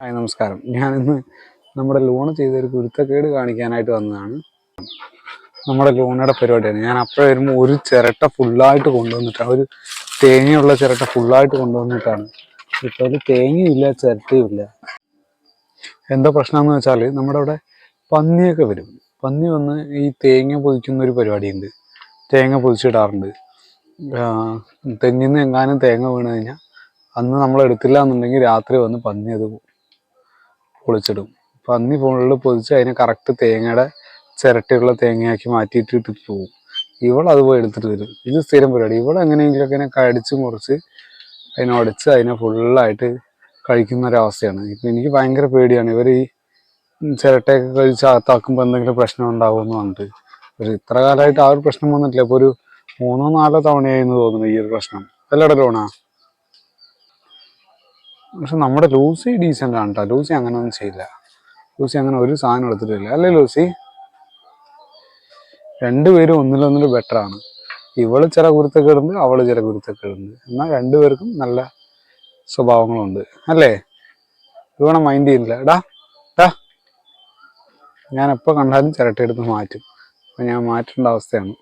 Hi നമസ്കാരം. ഞാനിന്ന് നമ്മുടെ ലോൺ ചെയ്തൊരു കുരുത്തക്കേട് കാണിക്കാനായിട്ട് വന്നതാണ്. നമ്മുടെ ലോണയുടെ പരിപാടിയാണ്. ഞാൻ അപ്പോൾ വരുമ്പോൾ ഒരു ചിരട്ട ഫുള്ളായിട്ട് കൊണ്ടുവന്നിട്ടാണ്, ഒരു തേങ്ങയുള്ള ചിരട്ട ഫുള്ളായിട്ട് കൊണ്ടുവന്നിട്ടാണ്. ഇപ്പോൾ ഒരു തേങ്ങയില്ല, ചിരട്ടയുമില്ല. എന്താ പ്രശ്നമെന്ന് വെച്ചാൽ നമ്മുടെ അവിടെ പന്നിയൊക്കെ വരും. പന്നി വന്ന് ഈ തേങ്ങ പൊതിക്കുന്ന ഒരു പരിപാടിയുണ്ട്. തേങ്ങ പൊതിച്ചിടാറുണ്ട്. തെങ്ങിൽ നിന്ന് എങ്ങാനും തേങ്ങ വീണ് കഴിഞ്ഞാൽ അന്ന് നമ്മൾ എടുത്തില്ല എന്നുണ്ടെങ്കിൽ രാത്രി വന്ന് പന്നി അത് പൊളിച്ചിടും. പന്നി ഫുള്ള് പൊതിച്ച് അതിനെ കറക്റ്റ് തേങ്ങയുടെ ചിരട്ടയുള്ള തേങ്ങയാക്കി മാറ്റിയിട്ടിട്ട് പോകും. ഇവളത് പോയി എടുത്തിട്ട് വരും. ഇത് സ്ഥിരം പരിപാടി. ഇവളെങ്ങനെയെങ്കിലുമൊക്കെ അതിനെ കടിച്ച് മുറിച്ച് അതിനെ ഉടച്ച് അതിനെ ഫുള്ളായിട്ട് കഴിക്കുന്ന ഒരവസ്ഥയാണ്. ഇപ്പം എനിക്ക് ഭയങ്കര പേടിയാണ്. ഇവർ ഈ ചിരട്ടയൊക്കെ കഴിച്ച് അകത്താക്കുമ്പോൾ എന്തെങ്കിലും പ്രശ്നം ഉണ്ടാവുമെന്ന് പറഞ്ഞിട്ട്. ഒരു ഇത്ര കാലമായിട്ട് ആ ഒരു പ്രശ്നം വന്നിട്ടില്ല. ഇപ്പോൾ ഒരു 3-4 തവണയായി എന്ന് തോന്നുന്നു ഈ ഒരു പ്രശ്നം. അല്ലട ലോണാ. പക്ഷെ നമ്മുടെ ലൂസി ഡീസൻ്റ് ആണ് കേട്ടോ. ലൂസി അങ്ങനെ ഒന്നും ചെയ്യില്ല. ലൂസി അങ്ങനെ ഒരു സാധനം എടുത്തിട്ടില്ല. അല്ലേ ലൂസി? രണ്ടുപേരും ഒന്നിലൊന്നിൽ ബെറ്ററാണ്. ഇവള് ചില കുരുത്തക്കേടുണ്ട്, അവള് ചില കുരുത്തക്കേടുണ്ട്. എന്നാൽ രണ്ടുപേർക്കും നല്ല സ്വഭാവങ്ങളുണ്ട്. അല്ലേ? ഇവണ മൈൻഡ് ചെയ്യുന്നില്ല. എടാ ഞാൻ എപ്പോൾ കണ്ടാലും ചിരട്ടയെടുത്ത് മാറ്റും. അപ്പം ഞാൻ മാറ്റേണ്ട അവസ്ഥയാണ്.